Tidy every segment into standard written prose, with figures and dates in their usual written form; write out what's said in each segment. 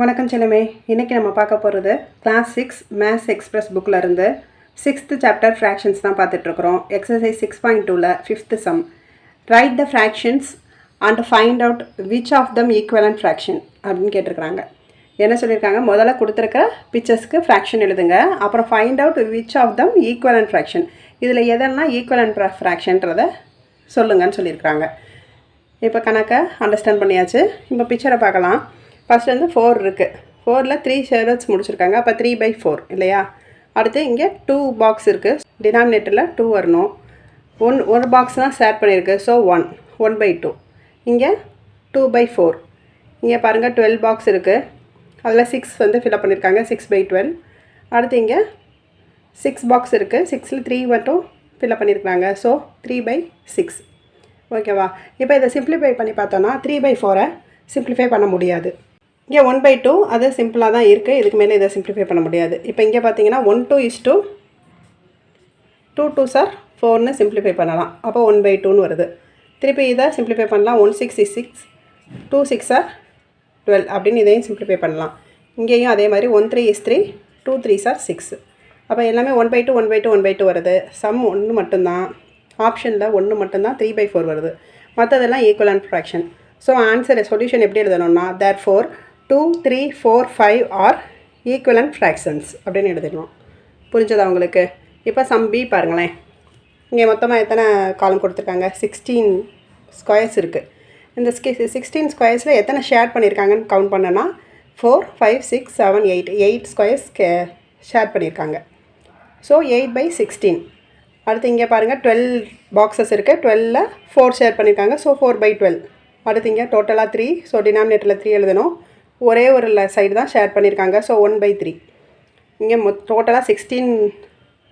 வணக்கம் செல்லமே. இன்றைக்கி நம்ம பார்க்க போகிறது கிளாஸ் 6 மேத்ஸ் எக்ஸ்பிரஸ் புக்கில் இருந்து 6th சாப்டர் ஃப்ராக்ஷன்ஸ் தான் பார்த்துட்ருக்குறோம். எக்ஸசைஸ் 6.2ல் 5th sum. Write the fractions and find out which of them equivalent fraction அப்படின்னு கேட்டிருக்கிறாங்க. என்ன சொல்லியிருக்காங்க, முதல்ல கொடுத்துருக்க பிக்சர்ஸ்க்கு ஃப்ராக்ஷன் எழுதுங்க, அப்புறம் find out which of them equivalent fraction, இதில் எதெல்லாம் ஈக்குவலன்ட் ஃப்ராக்ஷன்றதை சொல்லுங்கன்னு சொல்லியிருக்கிறாங்க. இப்போ கணக்கை அண்டர்ஸ்டாண்ட் பண்ணியாச்சு. இப்போ பிக்சரை பார்க்கலாம். ஃபஸ்ட் வந்து 4 இருக்குது. 4ல் 3 ஷேர்ஸ் முடிச்சிருக்காங்க. அப்போ 3/4 இல்லையா. அடுத்து இங்கே 2 பாக்ஸ் இருக்குது. டினாமினேட்டரில் 2 வரணும். ஒரு பாக்ஸ் தான் ஷேர் பண்ணியிருக்கு. ஸோ 1/2. இங்கே 2/4. இங்கே பாருங்கள் 12 பாக்ஸ் இருக்குது. அதில் 6 வந்து ஃபில்அப் பண்ணியிருக்காங்க. 6/12. அடுத்து இங்கே 6 பாக்ஸ் இருக்குது. 6ல் 3 மட்டும் ஃபில்அப் பண்ணியிருக்காங்க. ஸோ 3/6. ஓகேவா. இப்போ இதை சிம்ப்ளிஃபை பண்ணி பார்த்தோன்னா 3/4 சிம்ப்ளிஃபை பண்ண முடியாது. இங்கே 1/2 அது சிம்பிளாக தான் இருக்குது. இதுக்கு மேலே இதை சிம்ப்ளிஃபை பண்ண முடியாது. இப்போ இங்கே பார்த்தீங்கன்னா 1:2 2 2s are 4ன்னு சிம்ப்ளிஃபை பண்ணலாம். அப்போ 1/2ன்னு வருது. திருப்பி இதை சிம்ப்ளிஃபை பண்ணலாம். 1 6 is 6, 2 6 are 12 அப்படின்னு இதையும் சிம்ப்ளிஃபை பண்ணலாம். இங்கேயும் அதே மாதிரி 1 3 is 3, 2 3s are 6. அப்போ எல்லாமே 1/2 1/2 1/2 வருது. சம் 1 மட்டும்தான், ஆப்ஷனில் 1 மட்டும்தான் 3/4 வருது. மற்றதெல்லாம் equivalent fraction. So answer solution எப்படி எழுதணும்னா, தேர்ஃபோர் 2 3 4 5 ஆர் ஈக்குவலன்ட் ஃப்ராக்ஷன்ஸ் அப்படின்னு எழுதிடணும். புரிஞ்சதா உங்களுக்கு? இப்போ சம் பி பாருங்களேன். இங்கே மொத்தமாக எத்தனை காலம் கொடுத்துருக்காங்க? 16 ஸ்கொயர்ஸ் இருக்குது. இந்த 16 ஸ்கொயர்ஸில் எத்தனை ஷேர் பண்ணியிருக்காங்கன்னு கவுண்ட் பண்ணனா 4 5 6 7 8 ஸ்கொயர்ஸ் ஷேர் பண்ணியிருக்காங்க. ஸோ 8/16. அடுத்து இங்கே பாருங்கள் 12 பாக்ஸஸ் இருக்குது. 12ல் 4 ஷேர் பண்ணியிருக்காங்க. ஸோ 4/12. அடுத்து இங்கே டோட்டலாக 3. ஸோ டினாமினேட்டரில் 3 எழுதணும். ஒரே ஒரு சைடு தான் ஷேர் பண்ணியிருக்காங்க. ஸோ 1/3. இங்கே டோட்டலாக 16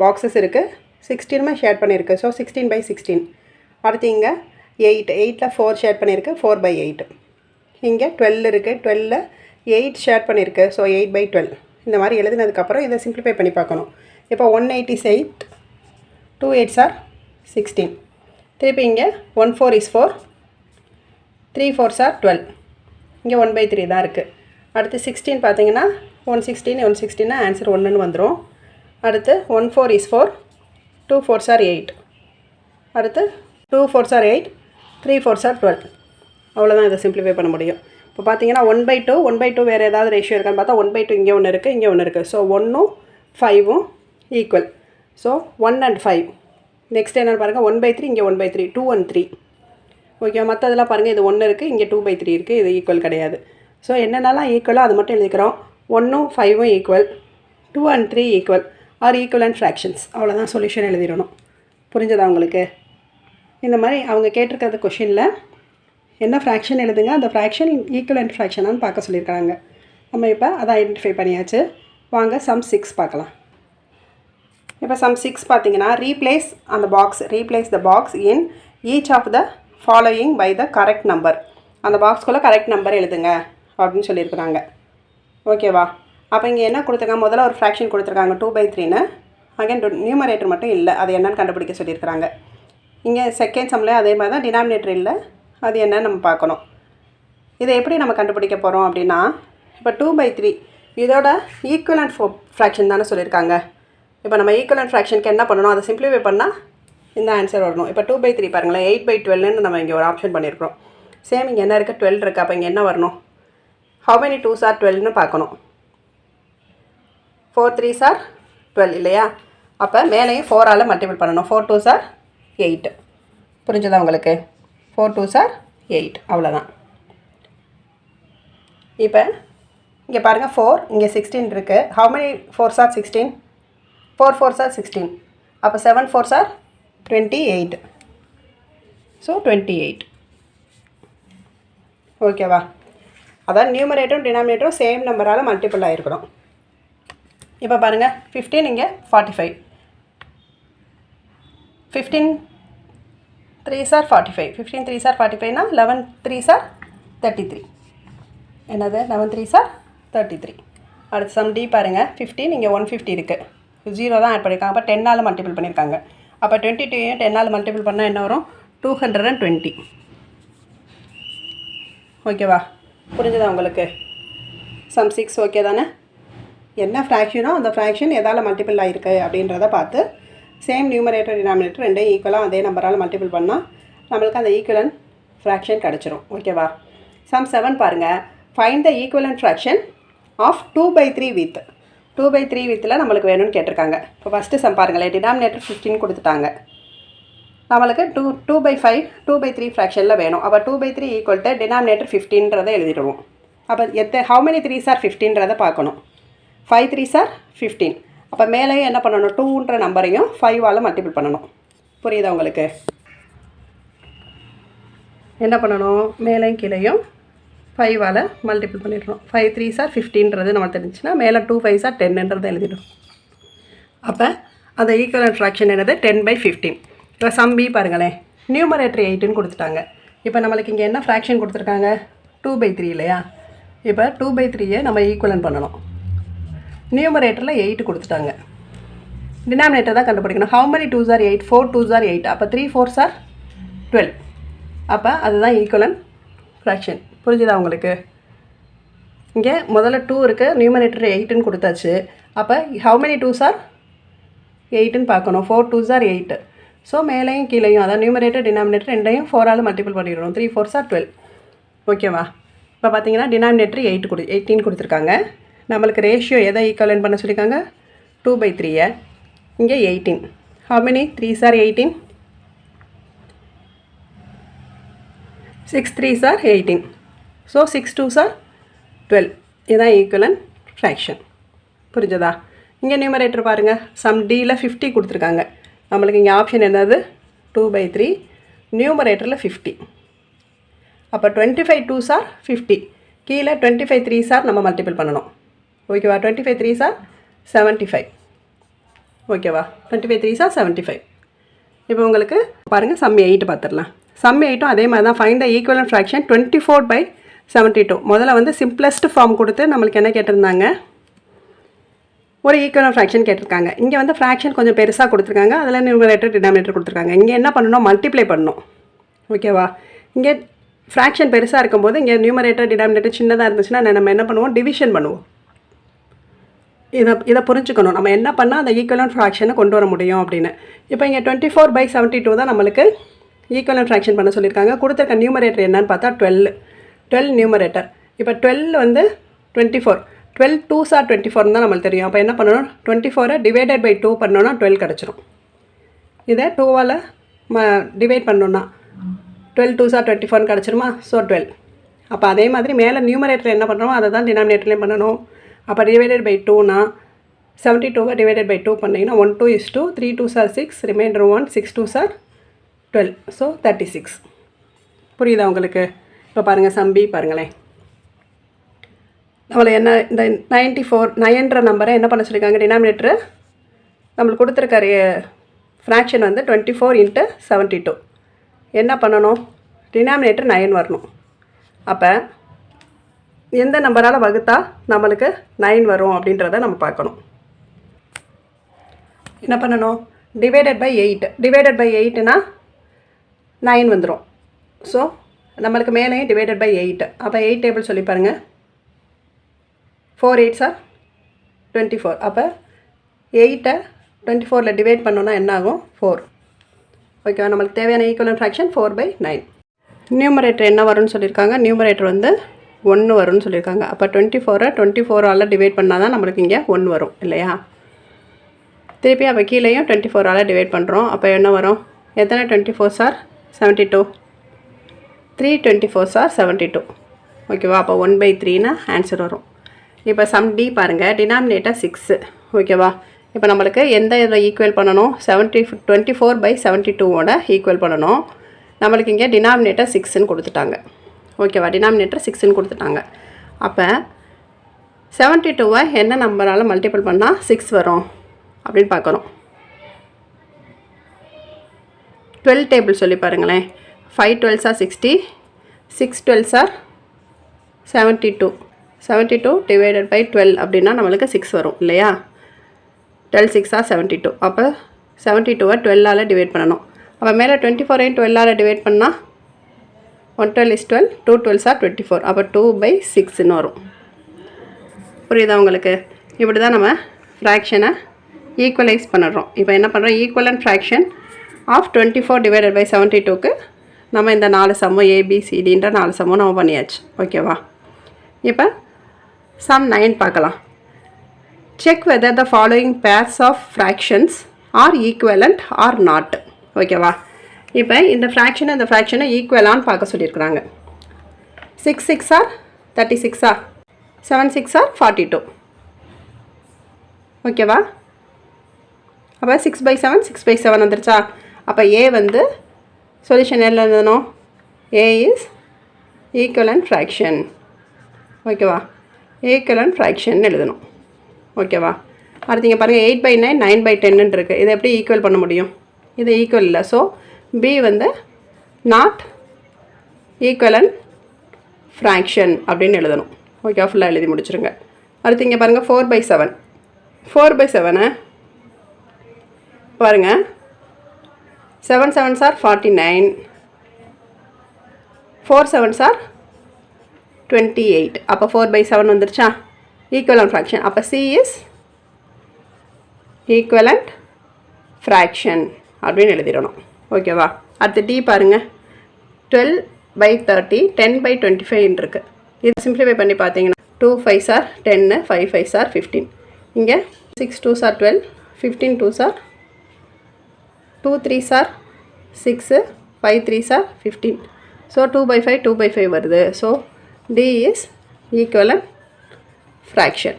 பாக்ஸஸ் இருக்குது. 16மே ஷேர் பண்ணியிருக்கு. ஸோ 16/16. அடுத்து இங்கே 8ல் 4 ஷேர் பண்ணியிருக்கு. 4/8. இங்கே 12 இருக்குது. 12ல் 8 ஷேர் பண்ணியிருக்கு. ஸோ 8/12. இந்த மாதிரி எழுதினதுக்கப்புறம் இதை சிம்ப்ளிஃபை பண்ணி பார்க்கணும். இப்போ 188, 2 8s are 16. திருப்பி இங்கே 1 4 is 4, 3 4s are 12. இங்கே 1/3 தான் இருக்குது. அடுத்து 16 பார்த்தீங்கன்னா 116 ஆன்சர் 1ன்னு வந்துடும். அடுத்து 1 4 is 4, 2 4s are 8. அடுத்து 2 4s are 8, 3 4s are 12. அவ்வளோதான் இதை சிம்ப்ளிஃபை பண்ண முடியும். இப்போ பார்த்தீங்கன்னா 1/2 வேறு ஏதாவது ரேஷியோ இருக்கான்னு பார்த்தா 1/2 இங்கே ஒன்று இருக்குது, இங்கே ஒன்று இருக்குது. ஸோ 1ம் 5ம் ஈக்குவல். So 1 and 5. நெக்ஸ்ட் என்னென்னு பாருங்கள், 1/3 இங்கே 1/3, 2 and 3. ஓகே. மற்றதெல்லாம் பாருங்கள், இது 1 இருக்குது, இங்கே 2/3 இருக்குது. இது ஈக்குவல் கிடையாது. ஸோ என்னென்னலாம் ஈக்குவலோ அது மட்டும் எழுதிக்கிறோம். 1ம் 5ம் equal, 2 and 3 equal are equivalent fractions. அவ்வளோதான் சொல்யூஷன் எழுதிடணும். புரிஞ்சதா உங்களுக்கு? இந்த மாதிரி அவங்க கேட்டிருக்கிறது கொஷினில் என்ன ஃப்ராக்ஷன் எழுதுங்க, அந்த ஃப்ராக்ஷன் ஈக்குவலன்ட் ஃப்ராக்ஷனான்னு பார்க்க சொல்லியிருக்காங்க. நம்ம இப்போ அதை ஐடென்டிஃபை பண்ணியாச்சு. வாங்க சம் 6 பார்க்கலாம். இப்போ சம் 6 பார்த்தீங்கன்னா, replace the box in each of the following by the correct number. அந்த பாக்ஸ்குள்ளே கரெக்ட் நம்பர் எழுதுங்க அப்படின்னு சொல்லியிருக்கிறாங்க. ஓகேவா. அப்போ இங்கே என்ன கொடுத்துருக்காங்க, முதல்ல ஒரு ஃப்ராக்ஷன் கொடுத்துருக்காங்க 2/3ன்னு. அகைன் நியூமரேட்டர் மட்டும் இல்லை, அது என்னன்னு கண்டுபிடிக்க சொல்லியிருக்கிறாங்க. இங்கே செகண்ட் சம்மில் அதே மாதிரி தான், டினாமினேட்டர் இல்லை, அது என்னன்னு நம்ம பார்க்கணும். இதை எப்படி நம்ம கண்டுபிடிக்க போகிறோம் அப்படின்னா, இப்போ 2/3 இதோட ஈக்குவலன்ட் ஃப்ராக்ஷன் தானே சொல்லியிருக்காங்க. இப்போ நம்ம ஈக்குவலன்ட் ஃப்ராக்ஷனுக்கு என்ன பண்ணணும், அதை சிம்ப்ளிஃபை பண்ணால் இந்த ஆன்சர் வரணும். இப்போ 2/3 பாருங்களேன், 8/12ன்னு நம்ம இங்கே ஒரு ஆப்ஷன் பண்ணியிருக்கிறோம். சேம் இங்கே என்ன இருக்குது, 12 இருக்குது. அப்போ இங்கே என்ன வரணும், how many 2s are 12ன்னு பார்க்கணும். 4 3s are 12 இல்லையா. அப்போ மேலேயும் 4ஆல் மல்டிபிள் பண்ணணும். 4 2s are 8. புரிஞ்சதா உங்களுக்கு? 4 2s are 8. அவ்வளோதான். இப்போ இங்கே பாருங்கள் 4, இங்கே 16 இருக்குது. how many 4s are 16? 4 4s are 16. அப்போ 7 4s are 28. ஸோ 28. ஓகேவா. அதான் நியூமரேட்டரும் டினாமினேட்டரும் சேம் நம்பரால் மல்டிபிள் ஆகிருக்கணும். இப்போ பாருங்கள் 15 இங்கே 45, 15 3s are 45, 15 3s are 45னா 11 3s are 33. என்னது 11 3s are 33. அடுத்து சம் டி பாருங்கள், 15 இங்கே 150 இருக்குது. 0 தான் ஆட் பண்ணியிருக்காங்க. அப்போ 10ஆல் மல்டிபிள் பண்ணியிருக்காங்க. அப்போ 22 10ஆல் மல்டிபிள் பண்ணால் என்ன வரும், 220. ஓகேவா. புரிஞ்சுதா உங்களுக்கு? சம் 6 ஓகே தானே? என்ன ஃப்ராக்ஷனோ அந்த ஃப்ராக்ஷன் எதால் மல்டிபிள் ஆகிருக்கு அப்படின்றத பார்த்து சேம் நியூமரேட்டர் டினாமினேட்டர் ரெண்டையும் ஈக்குவலாக அதே நம்பரால் மல்டிபிள் பண்ணால் நம்மளுக்கு அந்த ஈக்குவலன்ட் ஃப்ராக்ஷன் கிடச்சிரும். ஓகேவா? சம் 7 பாருங்கள். Find the equivalent fraction of 2/3 with 2/3 வித்தில் நம்மளுக்கு வேணும்னு கேட்டிருக்காங்க. இப்போ ஃபஸ்ட்டு சம் பாருங்களேன். டினாமினேட்டர் 15 கொடுத்துட்டாங்க. நம்மளுக்கு 2/5 2/3 ஃப்ராக்ஷனில் வேணும். அப்போ 2/3 ஈக்குவல் டு டினாமினேட்டர் 15ன்றதை எழுதிடுவோம். அப்போ ஹவு மெனி 3s ஆர் 15ன்றதை பார்க்கணும். 5 3s ஆர் 15. அப்போ மேலேயும் என்ன பண்ணணும்? 2ன்ற நம்பரையும் 5ஆல் மல்டிபிள் பண்ணணும். புரியுதா உங்களுக்கு? என்ன பண்ணணும்? மேலேயும் கீழேயும் 5ஆல் மல்டிபிள் பண்ணிடுறோம். 5 3s ஆர் 15ன்றது நம்ம தெரிஞ்சுன்னா மேலே 2 5s ஆர் 10ன்றதை எழுதிடும். அப்போ அந்த ஈக்குவலன்ட் ஃப்ராக்ஷன் என்னது? 10/15. இப்போ சம் பி பாருங்களேன். நியூமரேட்டர் 8ன்னு கொடுத்துட்டாங்க. இப்போ நம்மளுக்கு இங்கே என்ன ஃப்ராக்ஷன் கொடுத்துருக்காங்க? 2/3 இல்லையா? இப்போ 2/3யை நம்ம ஈக்குவலன்ட் பண்ணணும். நியூமரேட்டரில் 8 கொடுத்துட்டாங்க. டினாமினேட்டர் தான் கண்டுபிடிக்கணும். How many 2s are 8? 4 2s are 8. அப்போ 3 4s ஆர் 12. அப்போ அதுதான் ஈக்குவலன்ட் ஃப்ராக்ஷன். புரிஞ்சுதா உங்களுக்கு? இங்கே முதல்ல 2 இருக்குது, நியூமரேட்டர் 8ன்னு கொடுத்தாச்சு. அப்போ ஹவு மெனி 2s ஆர் 8ன்னு பார்க்கணும். 4 2s ஆர் 8. ஸோ மேலேயும் கீழேயும் அதான் நியூமரேட்டர் டினாமினேட்டர் ரெண்டையும் 4ஆல் மல்டிபிள் பண்ணிடுறோம். 3 4s ஆர் 12. ஓகேவா? இப்போ பார்த்தீங்கன்னா டினாமினேட்டர் 18 கொடுத்துருக்காங்க. நம்மளுக்கு ரேஷியோ எதை ஈக்குவலன்ட் பண்ண சொல்லியிருக்காங்க? 2/3. இங்கே 18. How many 3s are 18? 6 3s are 18. So 6 2s are 12. இதுதான் ஈக்குவலன்ட் ஃப்ராக்ஷன். புரிஞ்சதா? இங்கே நியூமரேட்டர் பாருங்கள். சம் டியில் 50 கொடுத்துருக்காங்க. நம்மளுக்கு இங்கே ஆப்ஷன் என்னது? 2/3. நியூமரேட்டரில் 50. அப்போ 25 2s ஆர் 50. கீழே 25 3s ஆர் நம்ம மல்டிபிள் பண்ணணும். ஓகேவா? 25 3s ஆர் 75. ஓகேவா? 25 3s ஆர் 75. இப்போ உங்களுக்கு பாருங்கள் சம் 8 பார்த்துடலாம். சம் 8ம் அதே மாதிரி தான். Find the equivalent fraction 24/72. முதல்ல வந்து சிம்பிளஸ்ட் ஃபார்ம் கொடுத்து நம்மளுக்கு என்ன கேட்டிருந்தாங்க? ஒரு ஈக்குவலன்ட் ஃப்ராக்ஷன் கேட்டிருக்காங்க. இங்கே வந்து ஃப்ராக்ஷன் கொஞ்சம் பெருசாக கொடுத்துருக்காங்க. அதில் நியூமரேட்டர் டினாமினேட்டர் கொடுத்துருக்காங்க. இங்கே என்ன பண்ணணும்? மல்டிப்ளை பண்ணணும். ஓகேவா? இங்கே ஃப்ராக்ஷன் பெருசாக இருக்கும்போது இங்கே நியூமரேட்டர் டினாமினேட்டர் சின்னதாக இருந்துச்சுன்னா நம்ம என்ன பண்ணுவோம்? டிவிஷன் பண்ணுவோம். இதை புரிஞ்சுக்கணும். நம்ம என்ன பண்ணால் அந்த ஈக்குவலன்ட் ஃப்ராக்ஷனை கொண்டு வர முடியும் அப்படின்னு. இப்போ இங்கே 24/72 தான் நம்மளுக்கு ஈக்குவலன்ட் ஃப்ராக்ஷன் பண்ண சொல்லியிருக்காங்க. கொடுத்துருக்க நியூமரேட்டர் என்னன்னு பார்த்தா 12 நியூமரேட்டர். இப்போ 12 வந்து 24. 12 2s ஆர் 24 தான் நம்மளுக்கு தெரியும். அப்போ என்ன பண்ணணும்? 24 டிவைடட் பை 2 பண்ணோன்னா 12 கிடச்சிரும். இதை 2ஆல் டிவைட் பண்ணோன்னா 12 2s ஆர் 24 கிடச்சிருமா? ஸோ 12. அப்போ அதே மாதிரி மேலே நியூமரேட்டர் என்ன பண்ணுறோம் அதை தான் டினாமினேட்டர்லேயும் பண்ணணும். அப்போ டிவைடட் பை 2னா 72 டிவைடட் பை 2 பண்ணிங்கன்னா 1 2 is 2, 3 2s are 6, reminder 1, 6 2s are 12. So 36. புரியுதா உங்களுக்கு? இப்போ பாருங்கள் சம் பி பாருங்களேன். நம்மளை என்ன இந்த 9ன்ற நம்பரை என்ன பண்ண சொல்லியிருக்காங்க? டினாமினேட்டரு நம்மளுக்கு கொடுத்துருக்காரு ஃப்ராக்ஷன் வந்து 24 × 72. என்ன பண்ணணும்? டினாமினேட்டர் 9 வரணும். அப்போ எந்த நம்பரால் வகுத்தா நம்மளுக்கு 9 வரும் அப்படின்றத நம்ம பார்க்கணும். என்ன பண்ணணும்? Divided by 8. டிவைடட் பை 8னா 9 வந்துடும். ஸோ நம்மளுக்கு மேலேயும் டிவைடட் பை 8. அப்போ 8 டேபிள் சொல்லி பாருங்கள். 4 8s ஆர் 24. அப்போ 8ஐ 24ல் டிவைட் பண்ணோன்னா என்ன ஆகும்? 4. ஓகேவா? நம்மளுக்கு தேவையான ஈக்குவலன்ட் ஃப்ராக்ஷன் 4/9. நியூமரேட்டர் என்ன வரும்னு சொல்லியிருக்காங்க? நியூமரேட்டர் வந்து 1 வரும்னு சொல்லியிருக்காங்க. அப்போ 24ஐ 24ஆல் டிவைட் பண்ணால் தான் நம்மளுக்கு இங்கே 1 வரும் இல்லையா? திருப்பி அப்போ கீழேயும் 24ஆல் டிவைட் பண்ணுறோம். அப்போ என்ன வரும்? எத்தனை 24s ஆர் 72? 3 24s R 72. ஓகேவா? அப்போ 1/3னா ஆன்சர் வரும். இப்போ சம் டி பாருங்கள். டினாமினேட்டர் 6. ஓகேவா? இப்போ நம்மளுக்கு எந்த இதில் ஈக்குவல் பண்ணணும்? 24/72ஓட ஈக்குவல் பண்ணணும். நம்மளுக்கு இங்கே டினாமினேட்டர் 6ன்னு கொடுத்துட்டாங்க. ஓகேவா? டினாமினேட்டர் 6ன்னு கொடுத்துட்டாங்க. அப்போ 72வை என்ன நம்பரால் மல்டிபிள் பண்ணால் 6 வரும் அப்படின்னு பார்க்கணும். 12 டேபிள் சொல்லி பாருங்களேன். 5 12s R 60, 6 12s R 72. 72 divided by 12 அப்படின்னா நம்மளுக்கு 6 வரும் இல்லையா? 12 6 ஆர் 72. அப்போ 72வை 12ஆல் டிவைட் பண்ணணும். அப்போ மேலே 24ஐயும் 12ஆல் டிவைட் பண்ணால் 1 12 is 12, 2 12s are 24. அப்போ 2/6ன்னு வரும். புரியுதா உங்களுக்கு? இப்படி தான் நம்ம ஃப்ராக்ஷனை ஈக்குவலைஸ் பண்ணிடுறோம். இப்போ என்ன பண்ணுறோம், equivalent fraction of 24 divided by 72க்கு நம்ம இந்த 4 சம்மு ஏபிசிடின்ற 4 சம்மும் நம்ம பண்ணியாச்சு. ஓகேவா? இப்போ சம் 9 பார்க்கலாம். Check whether the following pairs of fractions are equivalent or not. ஓகேவா? இப்போ இந்த ஃப்ராக்ஷனை ஈக்குவலான்னு பார்க்க சொல்லியிருக்கிறாங்க. 6 6 ஆர் 36 ஆர் 7 6 ஆர் 42. ஓகேவா? அப்போ 6/7 6/7 வந்துருச்சா? அப்போ ஏ வந்து சொல்யூஷன் என்ன எழுதணும்? ஏ இஸ் ஈக்குவலன்ட் ஃப்ராக்ஷன். ஓகேவா? ஈக்குவலன்ட் ஃப்ராக்ஷன் எழுதணும். ஓகேவா? அடுத்து இங்கே பாருங்கள் 8/9 9/10 இருக்குது. இதை எப்படி ஈக்குவல் பண்ண முடியும்? இது ஈக்குவல் இல்லை. ஸோ பி வந்து நாட் ஈக்குவலன்ட் ஃப்ராக்ஷன் அப்படின்னு எழுதணும். ஓகே, ஃபுல்லாக எழுதி முடிச்சுருங்க. அடுத்து இங்கே பாருங்கள் 4/7 4/7 பாருங்கள் 7 7s are 49, 4 7s are 28. அப்போ 4/7 வந்துருச்சா? Equivalent fraction. அப்போ சி இஸ் ஈக்குவலன்ட் ஃப்ராக்ஷன் அப்படின்னு எழுதிடணும். ஓகேவா? அடுத்து டி பாருங்கள் 12/30 10/25 இருக்குது. இது சிம்பிளிஃபை பண்ணி பார்த்தீங்கன்னா 2 5s are 10 5 5s are 15. இங்கே 6 2s are 12 15 2s are 2 3s are 6 5 3s are 15. So 2/5 2/5 வருது. So D is equivalent fraction.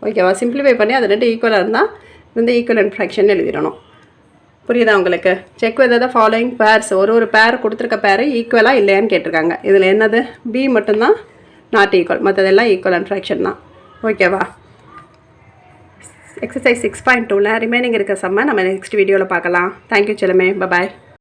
ஓகேவா? சிம்பிளிஃபை பண்ணி அது ரெண்டு ஈக்குவலாக இருந்தால் இந்த ஈக்குவலன்ட் ஃப்ராக்ஷன் எழுதிடணும். புரியுதா உங்களுக்கு? Check whether the following purse, ஒரு பேர் கொடுத்துருக்க பேர் ஈக்குவலாக இல்லையான்னு கேட்டிருக்காங்க. இதில் என்னது? பி மட்டும்தான் நாட் ஈக்குவல், மற்றதெல்லாம் ஈக்குவலன்ட் ஃப்ராக்ஷன் தான். ஓகேவா? எக்ஸசைஸ் 6.2ல ரிமைனிங் இருக்க சம்மை நம்ம நெக்ஸ்ட் வீடியோவில் பார்க்கலாம். தேங்க்யூ செல்லமே. பாய்.